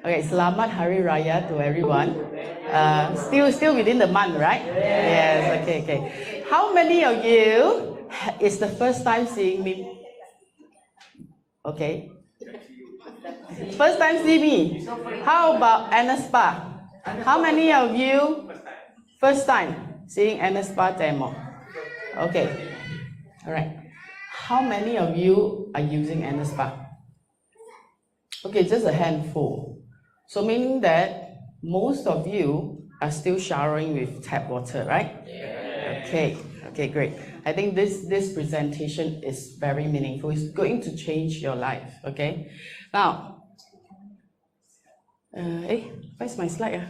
Okay, Selamat Hari Raya to everyone. Still within the month, right? Yes, okay. How many of you is the first time seeing me? Okay. First time see me. How about ANESPA? How many of you first time seeing ANESPA demo? Okay. All right. How many of you are using ANESPA? Okay, just a handful. So meaning that most of you are still showering with tap water, right? Yeah. Okay, great. I think this presentation is very meaningful. It's going to change your life, okay? Now, where's my slide?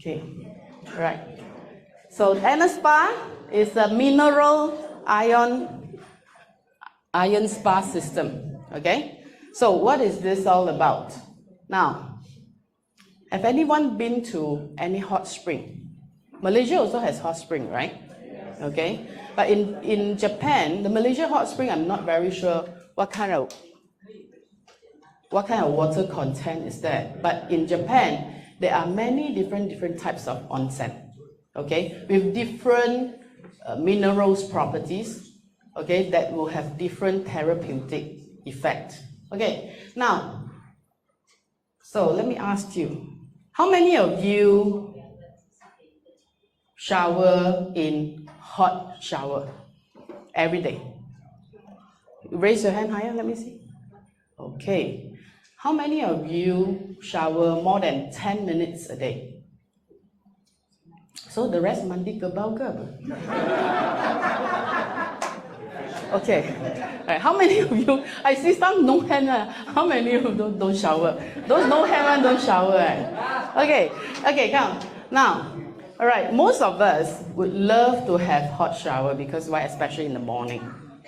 Okay, right. So ANESPA is a mineral ion spa system, okay? So what is this all about? Now, have anyone been to any hot spring? Malaysia also has hot spring, right? Okay, but in Japan, the Malaysia hot spring, I'm not very sure what kind of water content is there. But in Japan, there are many different types of onsen, okay, with different minerals properties, okay, that will have different therapeutic effect. Okay, now, so let me ask you, how many of you shower in hot shower every day? Raise your hand higher, let me see. Okay. How many of you shower more than 10 minutes a day? So the rest mandi kebal ke apa? Okay. Right. How many of you, I see some no hand. How many of you don't shower? Those no hand one don't shower. Okay, come. Now, all right, most of us would love to have hot shower because why? Especially in the morning,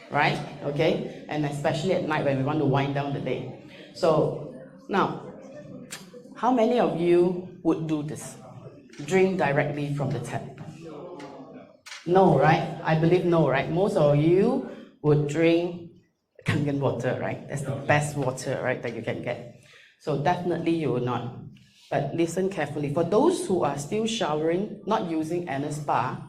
right? Okay, and especially at night when we want to wind down the day. So now, how many of you would do this? Drink directly from the tap? No, right? I believe no, right? Most of you would drink Kangen water, right? That's the best water, right, that you can get. So definitely you will not. But listen carefully. For those who are still showering, not using ANESPA,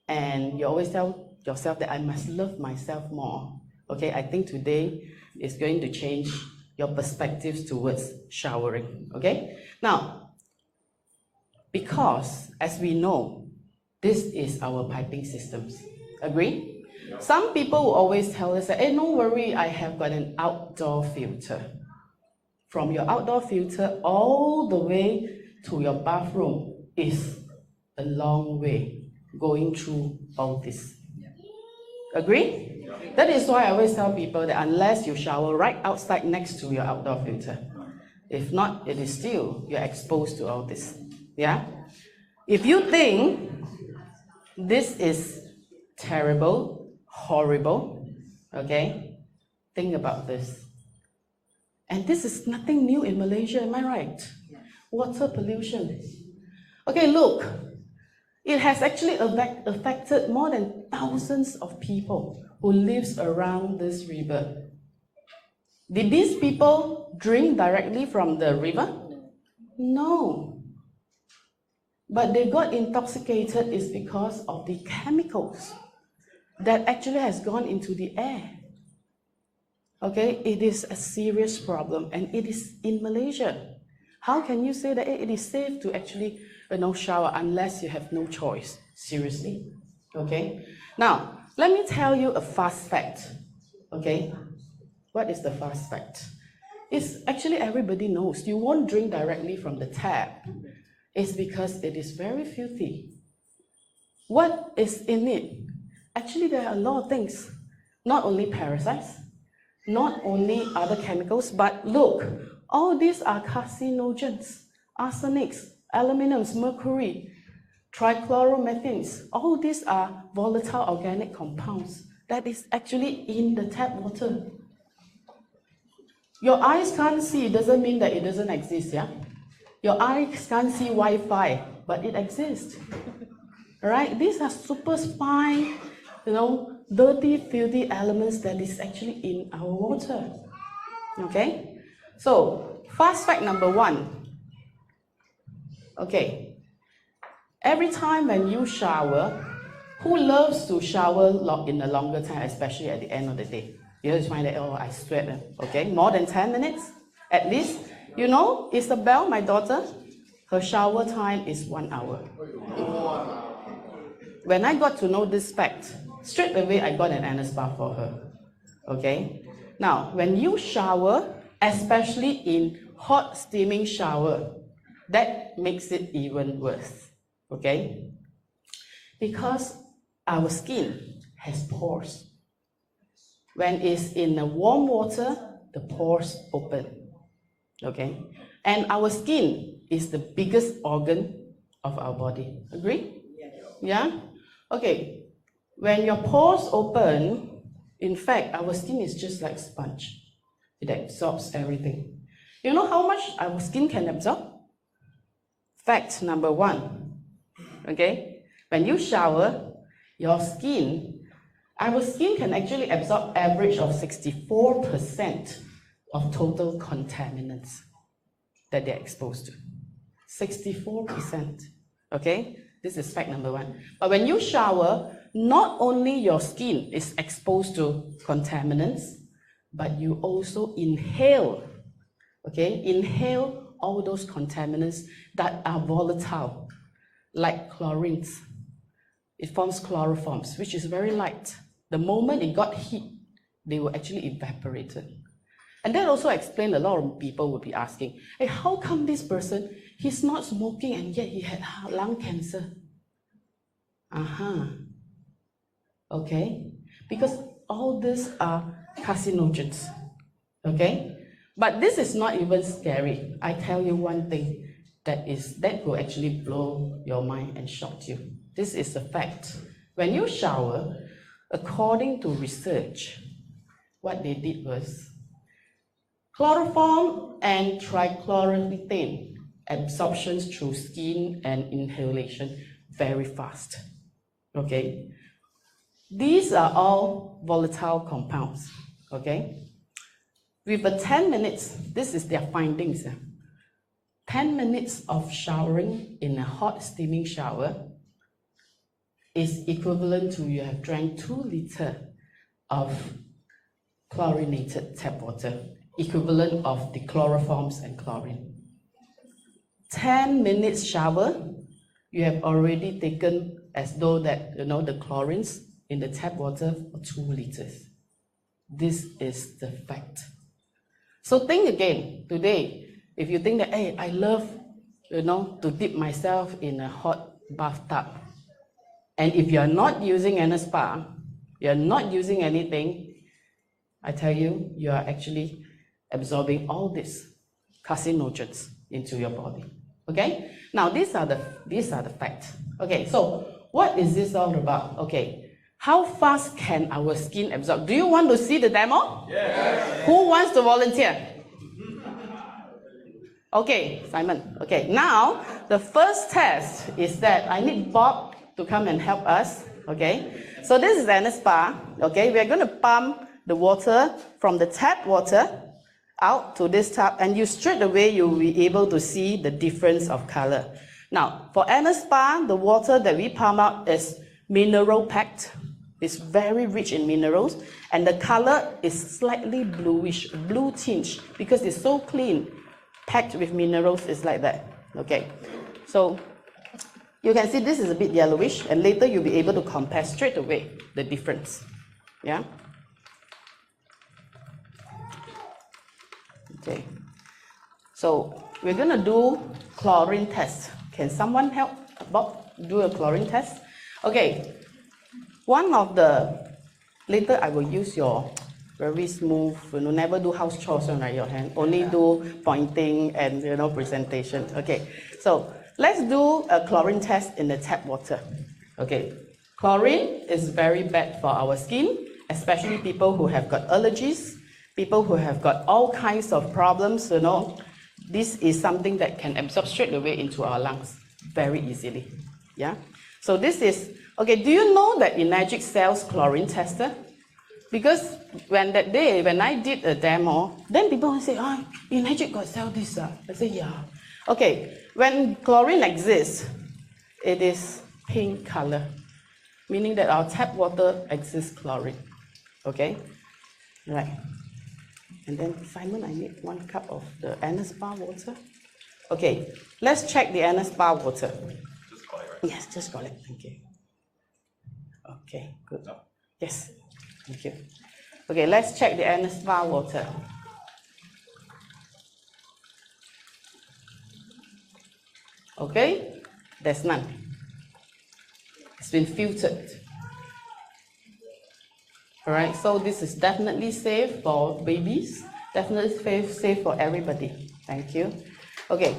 and you always tell yourself that I must love myself more, okay, I think today is going to change your perspectives towards showering, okay? Now, because as we know, this is our piping systems. Agree? Some people will always tell us that, hey, no worry, I have got an outdoor filter. From your outdoor filter all the way to your bathroom is a long way going through all this. Agree? That is why I always tell people that unless you shower right outside next to your outdoor filter, if not, it is still, you're exposed to all this. Yeah? If you think this is terrible, horrible, okay, think about this. And this is nothing new in Malaysia, am I right? Water pollution. Okay, look, it has actually affected more than thousands of people who lives around this river. Did these people drink directly from the river? No. But they got intoxicated is because of the chemicals that actually has gone into the air. Okay, it is a serious problem and it is in Malaysia. How can you say that it is safe to actually shower unless you have no choice? Seriously? Okay. Now, let me tell you a fast fact. Okay. What is the fast fact? It's actually everybody knows. You won't drink directly from the tap. It's because it is very filthy. What is in it? Actually, there are a lot of things. Not only parasites, not only other chemicals, but look, all these are carcinogens, arsenics, aluminums, mercury, trichloromethanes. All these are volatile organic compounds that is actually in the tap water. Your eyes can't see, doesn't mean that it doesn't exist, yeah? Your eyes can't see Wi-Fi, but it exists. Right? These are super fine, dirty, filthy elements that is actually in our water. Okay? So, fast fact number 1. Okay. Every time when you shower, who loves to shower in a longer time, especially at the end of the day? You just find that, oh, I sweat. Okay? More than 10 minutes, at least. Isabel, my daughter, her shower time is 1 hour. When I got to know this fact, straight away I got an ANESPA for her. Okay? Now, when you shower, especially in hot steaming shower, that makes it even worse. Okay? Because our skin has pores. When it's in the warm water, the pores open. Okay? And our skin is the biggest organ of our body. Agree? Yeah? Okay. When your pores open, in fact, our skin is just like sponge. It absorbs everything. You know how much our skin can absorb? Fact number 1. Okay? When you shower, our skin can actually absorb average of 64% of total contaminants that they're exposed to. 64%. Okay? This is fact number 1. But when you shower, not only your skin is exposed to contaminants, but you also inhale. Okay? Inhale all those contaminants that are volatile, like chlorines. It forms chloroforms, which is very light. The moment it got heat, they will actually evaporate. And that also explains a lot of people will be asking, hey, how come this person, he's not smoking and yet he had lung cancer? Okay? Because all these are carcinogens. Okay? But this is not even scary. I tell you one thing that will actually blow your mind and shock you. This is a fact. When you shower, according to research, what they did was chloroform and trichloroethane absorptions through skin and inhalation very fast. Okay? These are all volatile compounds. Okay? With a 10 minutes, this is their findings. 10 minutes of showering in a hot steaming shower is equivalent to you have drank 2 liters of chlorinated tap water, equivalent of the chloroforms and chlorine. 10 minutes shower, you have already taken as though that, the chlorines in the tap water for 2 liters. This is the fact. So think again today, if you think that, hey, I love, to dip myself in a hot bathtub. And if you're not using ANESPA, you're not using anything, I tell you, you are actually absorbing all these carcinogens into your body. Okay? Now these are the facts. Okay, so what is this all about? Okay, how fast can our skin absorb? Do you want to see the demo? Yes. Who wants to volunteer? Okay, Simon. Okay, now the first test is that I need Bob to come and help us. Okay, so this is ANESPA. Okay, we are going to pump the water from the tap water out to this tap, and straight away you'll be able to see the difference of color. Now, for ANESPA, the water that we pump out is mineral packed. It's very rich in minerals, and the color is slightly bluish, blue tinge, because it's so clean, packed with minerals. It's like that. Okay, so you can see this is a bit yellowish, and later you'll be able to compare straight away the difference. Yeah. Okay, so we're gonna do chlorine test. Can someone help Bob do a chlorine test? Okay, later I will use your very smooth, never do house chores on your hand, only do pointing and presentation. Okay, so let's do a chlorine test in the tap water. Okay, chlorine is very bad for our skin, especially people who have got allergies, people who have got all kinds of problems, this is something that can absorb straight away into our lungs very easily. Yeah. So this is, okay, do you know that Enagic sells chlorine tester? Because when I did a demo, then people will say, oh, Enagic got sell this. I say, yeah. Okay, when chlorine exists, it is pink color, meaning that our tap water exists chlorine. Okay, right. And then, Simon, I need 1 cup of the ANESPA water. Okay, let's check the ANESPA water. Just got it, right? Yes, just got it. Thank you. Okay, good. No. Yes, thank you. Okay, let's check the ANESPA water. Okay, there's none. It's been filtered. All right, so this is definitely safe for babies, definitely safe for everybody. Thank you. Okay,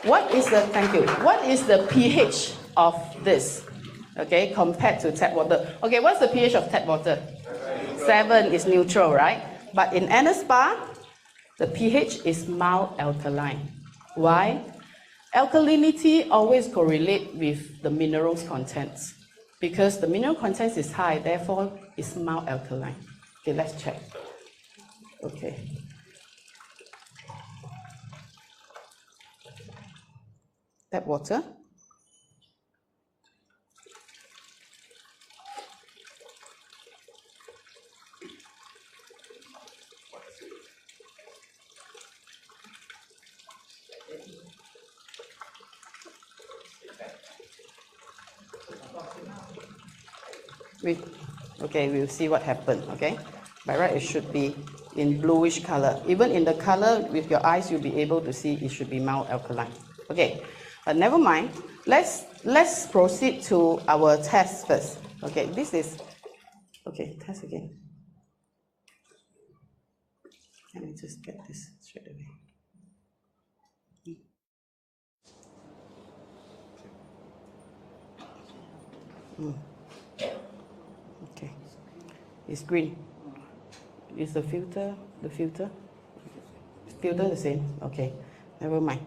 what is the pH of this? Okay, compared to tap water. Okay, what's the pH of tap water? 7 is neutral, right? But in ANESPA, the pH is mild alkaline. Why? Alkalinity always correlates with the minerals contents. Because the mineral content is high, therefore it's mild alkaline. Okay, let's check. Okay. Tap water. Okay, we'll see what happened, okay? By right, it should be in bluish color. Even in the color, with your eyes, you'll be able to see it should be mild alkaline. Okay, but never mind. Let's proceed to our test first. Okay, this is, okay, test again. Let me just get this straight away. Okay, it's green. Is the filter the same? Okay, never mind.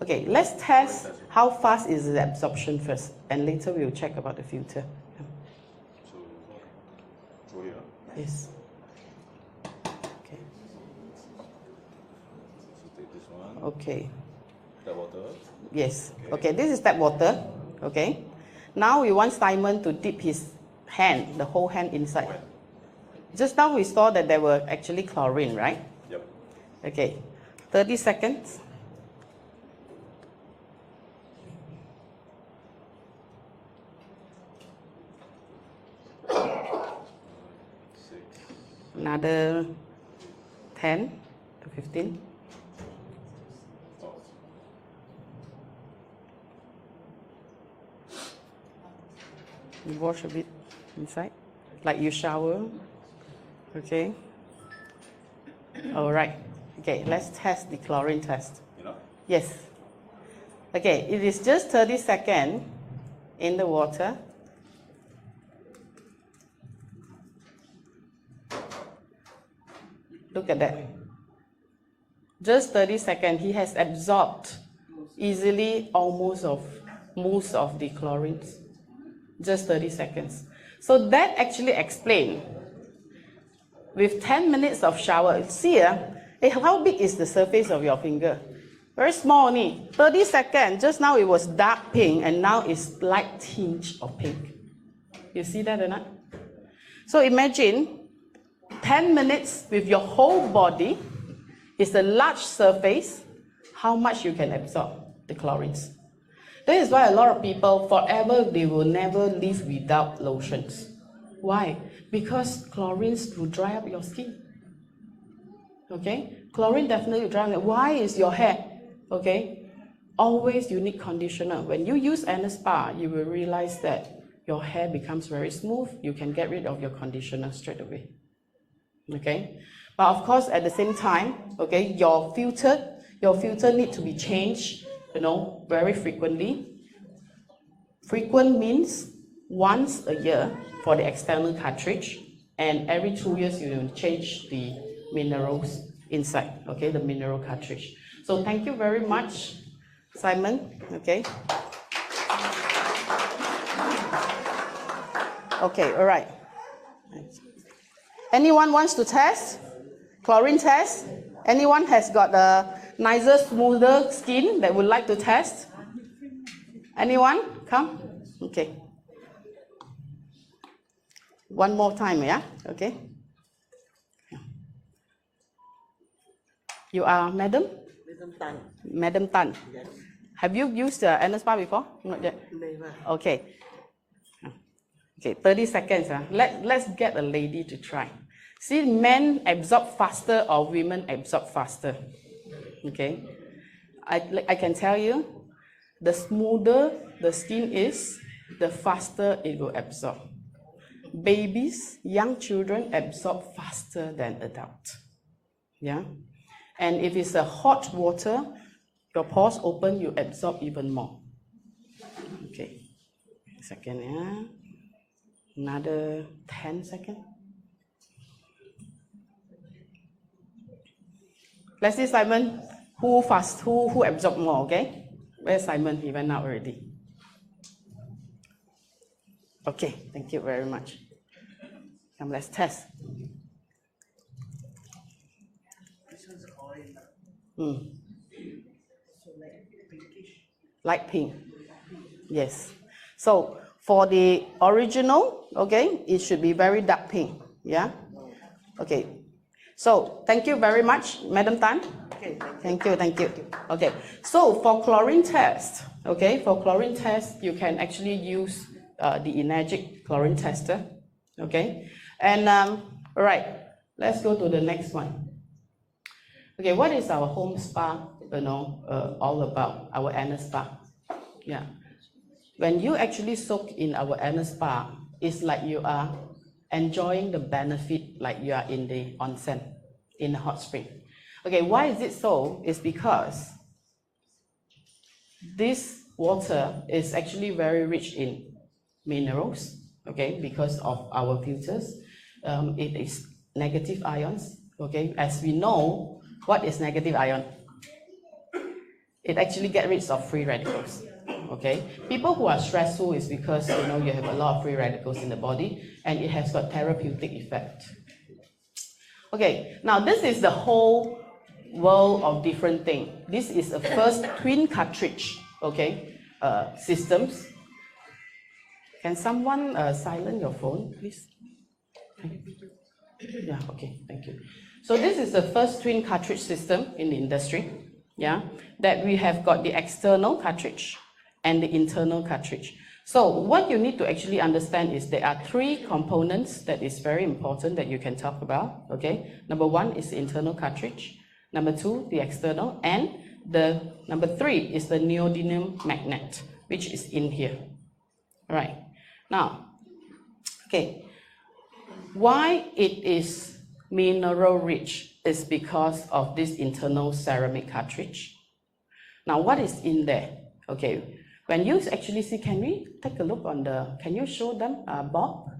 Okay, let's test how fast is the absorption first, and later we'll check about the filter. So, here. Yes. Okay. So take this one. Okay. Tap water. Yes. Okay, this is tap water. Okay. Now we want Simon to dip his hand, the whole hand inside. When? Just now we saw that there were actually chlorine, right? Yep. Okay. 30 seconds. Another 10 to 15. You wash a bit inside, like you shower. Okay. All right. Okay, let's test the chlorine test. Enough? Yes. Okay, it is just 30 seconds in the water. Look at that. Just 30 seconds, he has absorbed easily most of the chlorines. Just 30 seconds. So that actually explains, with 10 minutes of shower, see how big is the surface of your finger? Very small only. 30 seconds, just now it was dark pink and now it's light tinge of pink. You see that or not? So imagine 10 minutes with your whole body is a large surface, how much you can absorb the chlorines. That is why a lot of people, forever, they will never live without lotions. Why? Because chlorines will dry up your skin. Okay? Chlorine definitely will dry up. Why is your hair? Okay? Always you need conditioner. When you use ANESPA, you will realize that your hair becomes very smooth. You can get rid of your conditioner straight away. Okay? But of course, at the same time, okay, your filter needs to be changed, very frequently. Frequent means once a year for the external cartridge, and every 2 years you change the minerals inside, okay, the mineral cartridge. So thank you very much, Simon, okay. Okay, all right. Anyone wants to test? Chlorine test? Anyone has got a nicer, smoother skin that would like to test? Anyone? Come. Okay. One more time, yeah? Okay. You are Madam? Madam Tan. Madam Tan. Yes. Have you used ANESPA before? Not yet. Never. Okay. Okay, 30 seconds. Let's get a lady to try. See, men absorb faster or women absorb faster. Okay. I can tell you, the smoother the skin is, the faster it will absorb. Babies, young children absorb faster than adults. Yeah. And if it's a hot water, your pores open, you absorb even more. Okay. Second, yeah. Another 10 seconds. Let's see, Simon, who absorbed more, okay? Where's Simon? He went out already. Okay, thank you very much. Come, let's test. This one's orange. So like pinkish. Light pink. Yes. So for the original, okay, it should be very dark pink. Yeah? Okay. So thank you very much, Madam Tan. Okay, Thank you. Okay. So for chlorine test, okay, for chlorine test, you can actually use the Energic chlorine tester. Okay. And all right, let's go to the next one. Okay, what is our home spa, all about, our ANESPA? Yeah. When you actually soak in our ANESPA, it's like you are enjoying the benefit like you are in the onsen, in the hot spring. Okay, why is it so? It's because this water is actually very rich in minerals, okay, because of our filters. It is negative ions, okay. As we know, what is negative ion? It actually gets rid of free radicals. Okay, people who are stressful is because you have a lot of free radicals in the body, and it has got therapeutic effect. Okay, now this is the whole world of different things. This is the first twin cartridge, okay, systems. Can someone silence your phone, please? Yeah, okay, thank you. So this is the first twin cartridge system in the industry, yeah, that we have got the external cartridge and the internal cartridge. So what you need to actually understand is there are three components that is very important that you can talk about, okay? Number one is the internal cartridge, number two, the external, and the number three is the neodymium magnet, which is in here. All right, now, okay, why it is mineral rich is because of this internal ceramic cartridge. Now, what is in there? Okay, when you actually see, can we take a look on can you show them, Bob?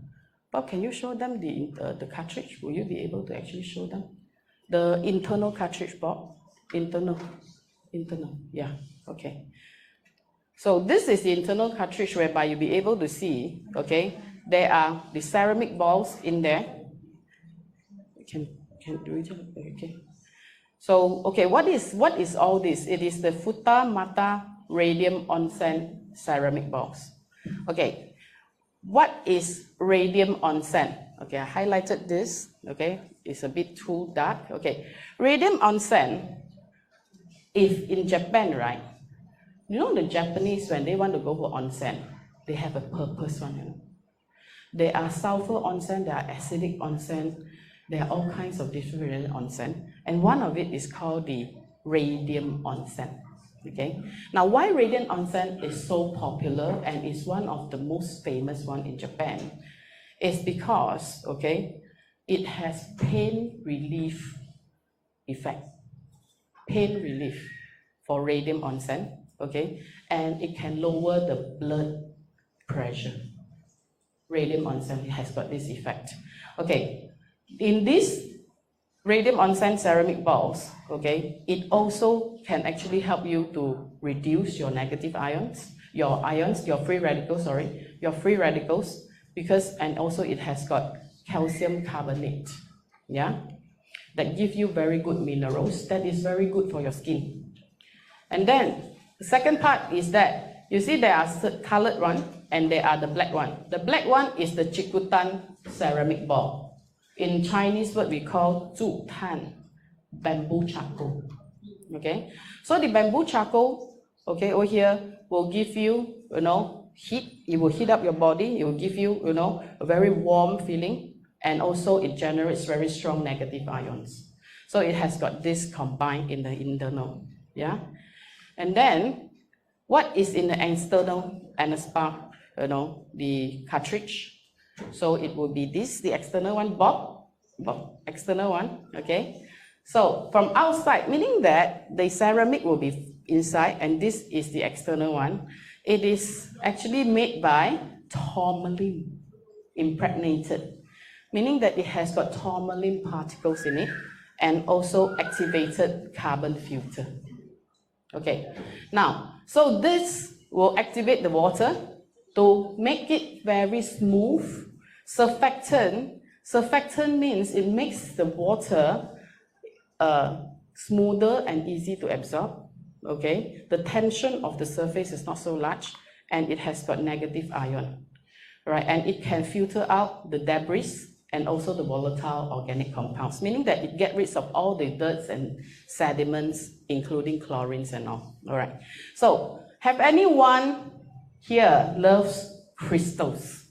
Bob, can you show them the cartridge? Will you be able to actually show them? The internal cartridge, Bob? Internal, yeah, okay. So this is the internal cartridge whereby you'll be able to see, okay, there are the ceramic balls in there. Can do it, okay. So, okay, what is all this? It is the Futa Mata Radium Onsen ceramic balls. Okay, what is radium onsen? Okay, I highlighted this, okay, it's a bit too dark. Okay, radium onsen, if in Japan, right, you know the Japanese, when they want to go for onsen, they have a purpose one, There are sulfur onsen, there are acidic onsen, there are all kinds of different onsen, and one of it is called the radium onsen. Okay, now why radium onsen is so popular and is one of the most famous one in Japan is because, okay, it has pain relief effect, pain relief for radium onsen, okay, and it can lower the blood pressure. Radium onsen has got this effect. Okay, in this radium onsen ceramic balls, okay, it also can actually help you to reduce your negative ions, your free radicals, because, and also it has got calcium carbonate, yeah, that give you very good minerals, that is very good for your skin. And then, the second part is that, you see there are colored one, and there are the black one. The black one is the chikutan ceramic ball. In Chinese word, we call 竹炭, bamboo charcoal. Okay, so the bamboo charcoal, okay, over here will give you, heat. It will heat up your body. It will give you, a very warm feeling, and also it generates very strong negative ions. So it has got this combined in the internal, yeah. And then, what is in the external ANESPA? The cartridge. So it will be this, the external one, external one, okay? So from outside, meaning that the ceramic will be inside, and this is the external one. It is actually made by tourmaline, impregnated, meaning that it has got tourmaline particles in it, and also activated carbon filter. Okay, now, so this will activate the water to make it very smooth. Surfactant means it makes the water smoother and easy to absorb. Okay, the tension of the surface is not so large, and it has got negative ion, right? And it can filter out the debris and also the volatile organic compounds, meaning that it gets rid of all the dirts and sediments, including chlorines and all. All right. So, have anyone here loves crystals?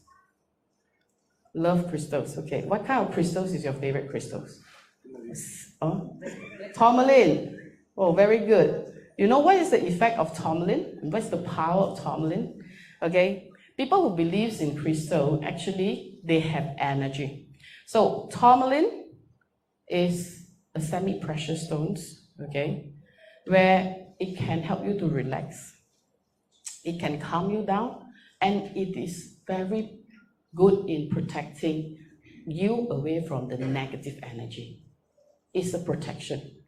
Love crystals. Okay. What kind of crystals is your favorite crystals? Oh, tourmaline. Oh, very good. You know what is the effect of tourmaline? What's the power of tourmaline? Okay. People who believe in crystal, actually, they have energy. So tourmaline is a semi-precious stones, okay, where it can help you to relax. It can calm you down, and it is very good in protecting you away from the negative energy. It's a protection.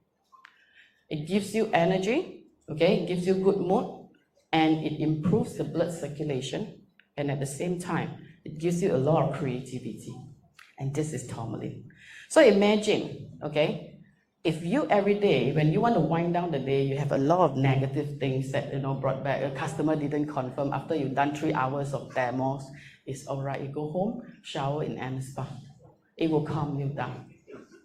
It gives you energy, okay, it gives you good mood, and it improves the blood circulation, and at the same time, it gives you a lot of creativity. And this is tourmaline. So imagine, okay, if you every day, when you want to wind down the day, you have a lot of negative things that, brought back, a customer didn't confirm after you've done 3 hours of demos, it's all right, you go home, shower in ANESPA. It will calm you down,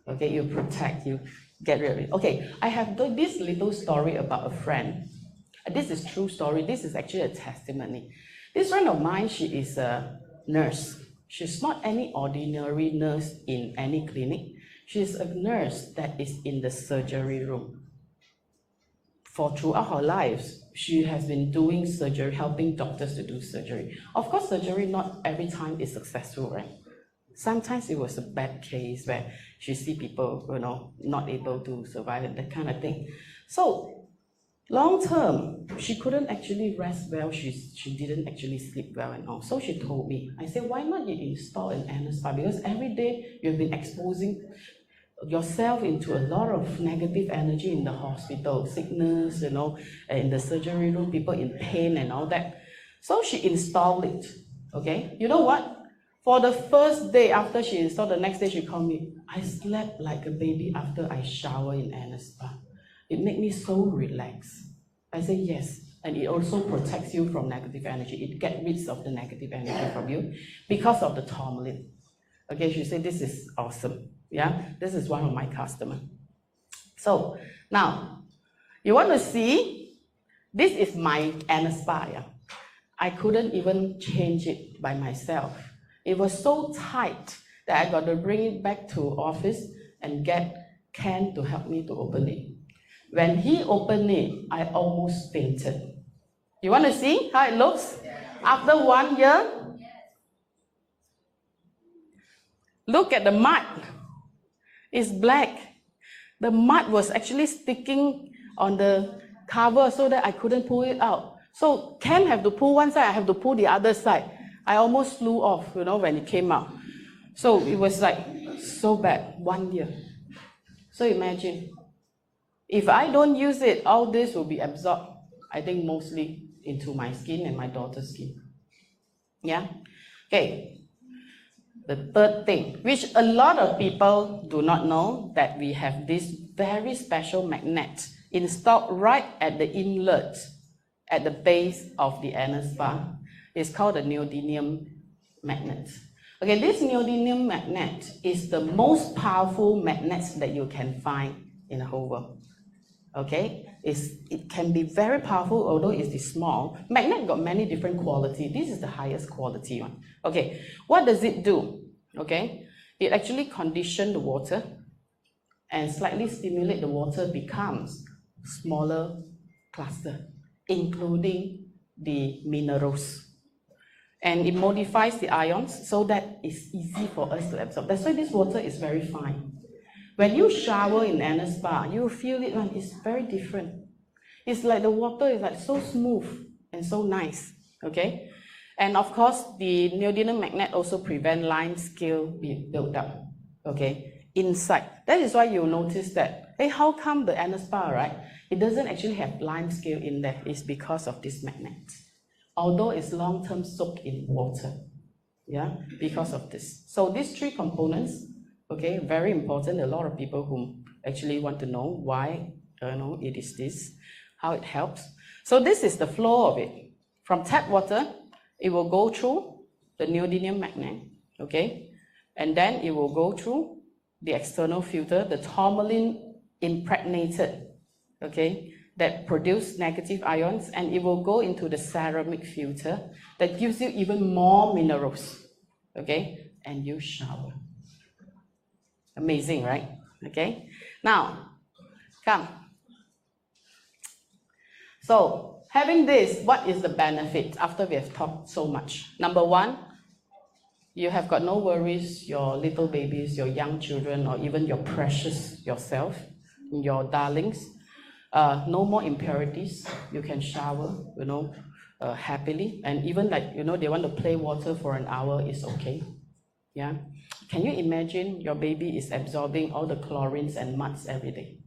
okay, you protect, you get rid of it. Okay, I have this little story about a friend. This is true story, this is actually a testimony. This friend of mine, she is a nurse. She's not any ordinary nurse in any clinic. She's a nurse that is in the surgery room. Throughout her life, she has been doing surgery, helping doctors to do surgery. Of course, surgery not every time is successful, right? Sometimes it was a bad case where she see people, not able to survive and that kind of thing. So, long term, she couldn't actually rest well, she didn't actually sleep well and all. So she told me, I said, why not you install an ANESPA? Because every day you've been exposing yourself into a lot of negative energy in the hospital, sickness, in the surgery room, people in pain and all that. So she installed it, okay? You know what? For the first day after she installed, the next day she called me, I slept like a baby after I shower in ANESPA. It made me so relaxed. I say yes, and it also protects you from negative energy. It gets rid of the negative energy from you because of the tourmaline. Okay, she said this is awesome. Yeah, this is one of my customers. So now, you want to see? This is my ANESPA. Yeah? I couldn't even change it by myself. It was so tight that I got to bring it back to office and get Ken to help me to open it. When he opened it, I almost fainted. You want to see how it looks? After 1 year? Look at the mud. It's black. The mud was actually sticking on the cover so that I couldn't pull it out. So Ken have to pull one side, I have to pull the other side. I almost flew off, when it came out. So it was like so bad, 1 year. So imagine, if I don't use it, all this will be absorbed, I think mostly into my skin and my daughter's skin. Yeah? Okay. The third thing, which a lot of people do not know, that we have this very special magnet installed right at the inlet, at the base of the ANESPA. It's called the neodymium magnet. Okay, this neodymium magnet is the most powerful magnet that you can find in the whole world. Okay, it can be very powerful, although it is small. Magnet got many different qualities. This is the highest quality one. Okay, what does it do? Okay, it actually conditions the water and slightly stimulate the water becomes smaller cluster, including the minerals. And it modifies the ions so that it's easy for us to absorb. That's why this water is very fine. When you shower in ANESPA, you feel it, and it's very different. It's like the water is like so smooth and so nice, okay? And of course, the neodymium magnet also prevent lime scale being built up, okay, inside. That is why you'll notice that, hey, how come the ANESPA, right? It doesn't actually have lime scale in there. It's because of this magnet. Although it's long-term soaked in water, yeah, because of this. So these three components, okay, very important. A lot of people who actually want to know why, it is this, how it helps. So this is the flow of it. From tap water, it will go through the neodymium magnet, okay? And then it will go through the external filter, the tourmaline impregnated, okay, that produce negative ions, and it will go into the ceramic filter that gives you even more minerals, okay? And you shower. Amazing, right? Okay. Now, come. So, having this, what is the benefit after we have talked so much? Number one, you have got no worries, your little babies, your young children, or even your precious yourself, your darlings. No more impurities. You can shower, happily. And even like, they want to play water for an hour, it's okay. Yeah. Can you imagine your baby is absorbing all the chlorines and muds every day?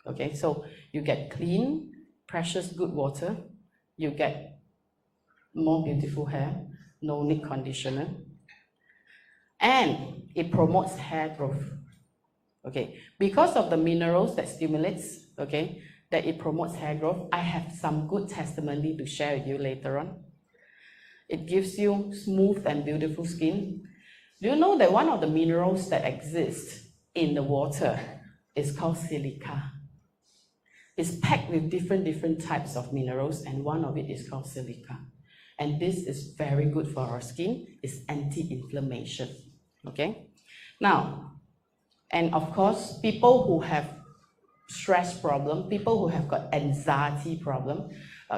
Okay, so you get clean, precious, good water. You get more beautiful hair, no need conditioner. And it promotes hair growth. Okay, because of the minerals that stimulates, okay, that it promotes hair growth, I have some good testimony to share with you later on. It gives you smooth and beautiful skin. Do you know that one of the minerals that exists in the water is called silica? It's packed with different types of minerals, and one of it is called silica. And this is very good for our skin. It's anti-inflammation, okay? Now, and of course, people who have stress problem, people who have got anxiety problem,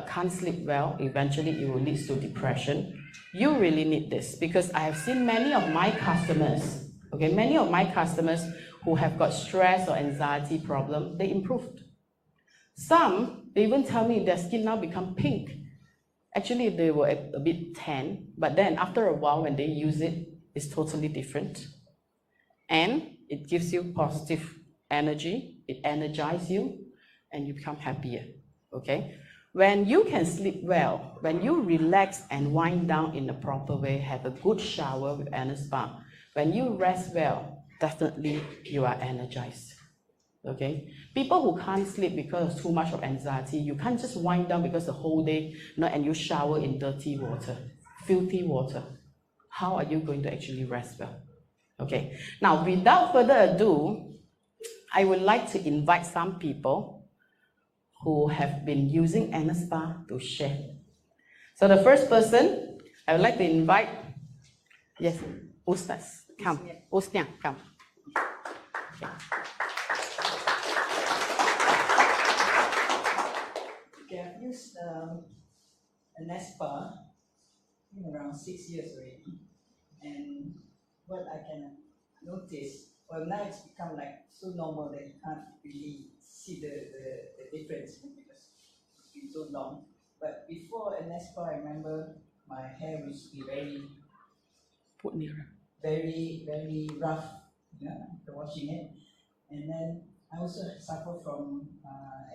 can't sleep well, eventually it will lead to depression. You really need this, because I have seen many of my customers, okay, many of my customers who have got stress or anxiety problem, they improved. Some, they even tell me their skin now become pink. Actually, they were a bit tan, but then after a while when they use it, it's totally different. And it gives you positive energy, it energizes you, and you become happier, okay? When you can sleep well, when you relax and wind down in the proper way, have a good shower with ANESPA, when you rest well, definitely you are energized, okay? People who can't sleep because of too much of anxiety, you can't just wind down because the whole day, and you shower in dirty water, filthy water. How are you going to actually rest well? Okay, now without further ado, I would like to invite some people who have been using ANESPA to share. So the first person, I would like to invite, yes, Ustaz, come. Ustaz, come. Okay. Okay, I've used ANESPA in around 6 years already. And what I can notice, well, now it's become like so normal that you can't really see the difference because it's been so long. But before ANESPA, I remember my hair used to be very, very rough, after washing it. And then I also suffer from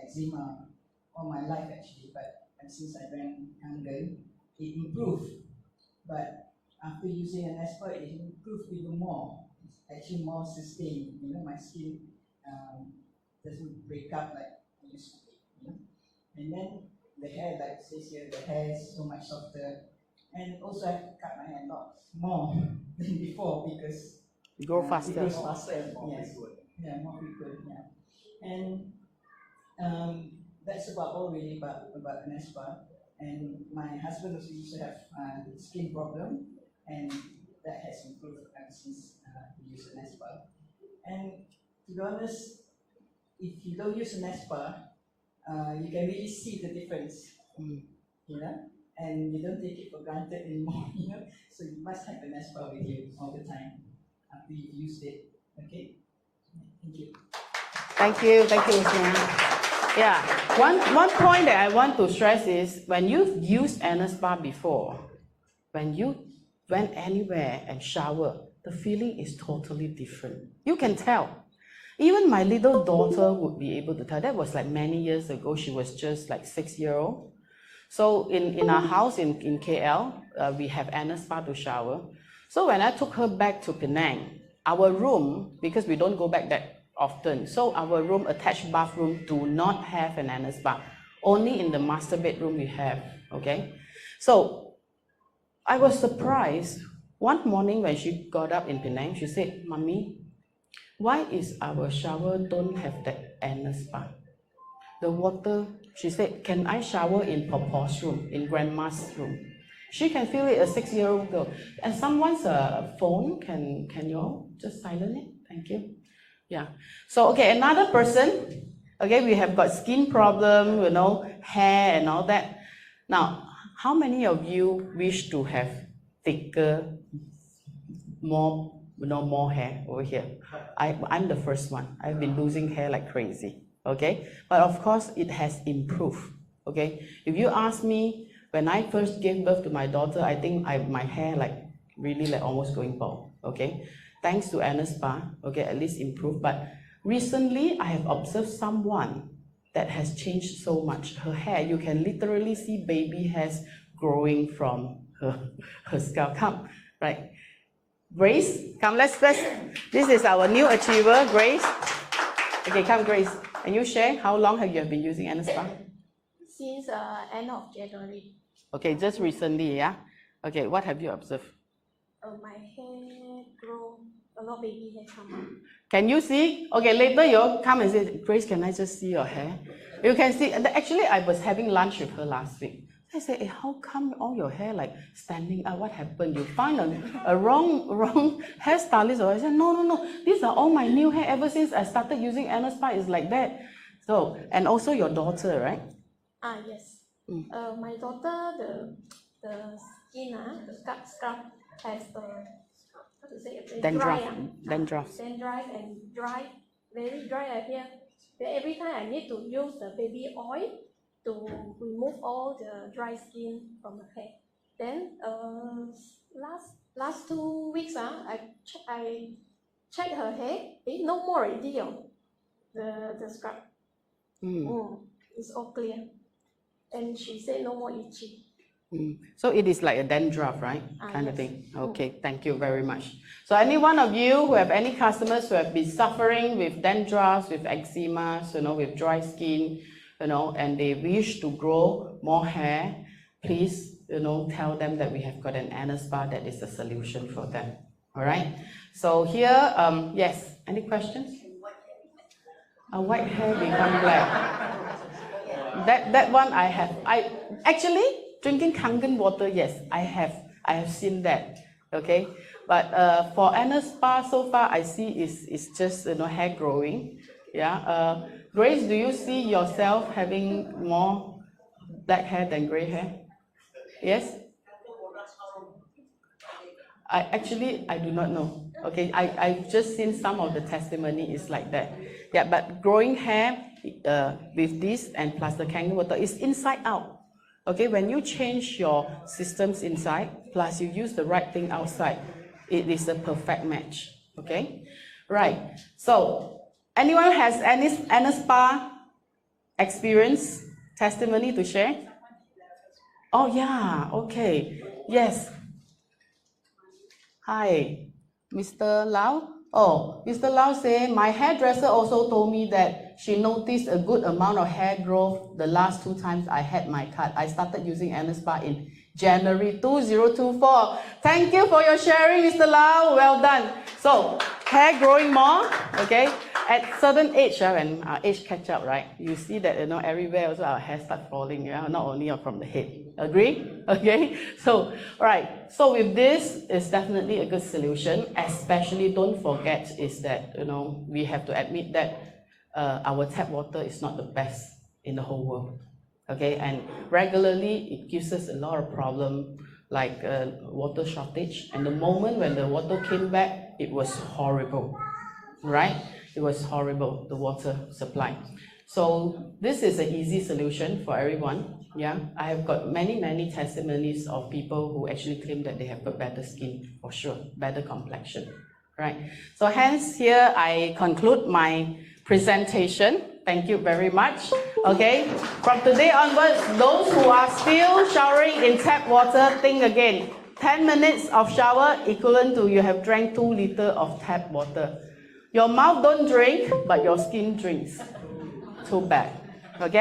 eczema all my life actually, but since I drank Kangen, it improved. But after using ANESPA, it improved even more. It's actually more sustained. You know, my skin doesn't break up like it used to be. You know? And then the hair, like it says here, the hair is so much softer. And also I have to cut my hair a lot more than before because You grow faster. it grows faster. Yes. Yeah, more frequent. Yeah. And that's about all really about ANESPA. And my husband also used to have skin problem, and that has improved since he used ANESPA. And to be honest, if you don't use ANESPA, you can really see the difference, you know, and you don't take it for granted anymore, you know. So you must have ANESPA with you all the time after you've used it. Okay. Thank you. Thank you, Yivonn. Yeah, one point that I want to stress is when you've used ANESPA before, when you went anywhere and shower, the feeling is totally different. You can tell. Even my little daughter would be able to tell. That was like many years ago. She was just like 6-year-old. So in our house in KL, we have ANESPA to shower. So when I took her back to Penang, our room, because we don't go back that often, so our room, attached bathroom, do not have an ANESPA. Only in the master bedroom we have, okay? So I was surprised. One morning when she got up in Penang, she said, "Mommy, why is our shower don't have that ANESPA? The water," she said, "can I shower in Papa's room, in Grandma's room?" She can feel it, a 6-year-old girl. And someone's phone, can you all just silence it? Thank you. Yeah. So, okay, another person, okay, we have got skin problem, you know, hair and all that. Now, how many of you wish to have thicker, more hair over here? I'm the first one. I've been losing hair like crazy, okay? But of course, it has improved, okay? If you ask me, when I first gave birth to my daughter, I think my hair like really like almost going bald, okay? Thanks to ANESPA, okay, at least improved. But recently, I have observed someone that has changed so much. Her hair, you can literally see baby hairs growing from her scalp. Come, right? Grace, come, let's, this is our new achiever, Grace. Okay, come, Grace. Can you share how long have you been using ANESPA? Since end of January. Okay, just recently, yeah? Okay, what have you observed? My hair grow, a lot of baby hair come out. Can you see? Okay, later you'll come and say, "Grace, can I just see your hair?" You can see, actually I was having lunch with her last week. I said, "Hey, how come all your hair like standing up? What happened? You find a wrong hairstylist?" Or I said, no, these are all my new hair. Ever since I started using ANESPA, it's like that. So, and also your daughter, right? Yes. My daughter, the skin, the scalp has how to say it? Dandruff. Dry, Dandruff. Dandruff and dry, very dry here. Then every time I need to use the baby oil to remove all the dry skin from the hair. Then last 2 weeks, I check her hair. No more already. The scalp. It's all clear. And she said no more itchy. So it is like a dandruff, right? Kind of Yes. thing. Okay, thank you very much. So any one of you who have any customers who have been suffering with dandruffs, with eczema, with dry skin, and they wish to grow more hair, please, tell them that we have got an ANESPA that is a solution for them. All right. So here, yes, any questions? A white hair become black. That one I have. I actually drinking Kangen water. Yes, I have seen that. Okay, but for ANESPA so far I see is just hair growing. Yeah. Grace, do you see yourself having more black hair than gray hair? Yes. I do not know. Okay, I've just seen some of the testimony is like that. Yeah, but growing hair with this and plus the Kangen water is inside out. Okay, when you change your systems inside, plus you use the right thing outside, it is a perfect match. Okay, right. So Anyone has any ANESPA experience, testimony to share? Oh yeah, okay, yes. Hi, Mr. Lau. Oh, Mr. Lau say, my hairdresser also told me that she noticed a good amount of hair growth the last 2 times I had my cut. I started using ANESPA in January 2024. Thank you for your sharing, Mr. Lau. Well done. So, hair growing more, okay? At certain age, when our age catch up, right? You see that, everywhere also our hair start falling, not only from the head. Agree? Okay? So, right. So with this, it's definitely a good solution. Especially, don't forget is that, we have to admit that our tap water is not the best in the whole world. Okay? And regularly, it gives us a lot of problem like water shortage. And the moment when the water came back, it was horrible, right? It was horrible, the water supply. So this is an easy solution for everyone. Yeah, I have got many testimonies of people who actually claim that they have got better skin, for sure, better complexion, right? So hence here I conclude my presentation. Thank you very much. Okay, from today onwards, those who are still showering in tap water, think again. 10 minutes of shower equivalent to you have drank 2 liters of tap water. Your mouth don't drink, but your skin drinks. Too bad.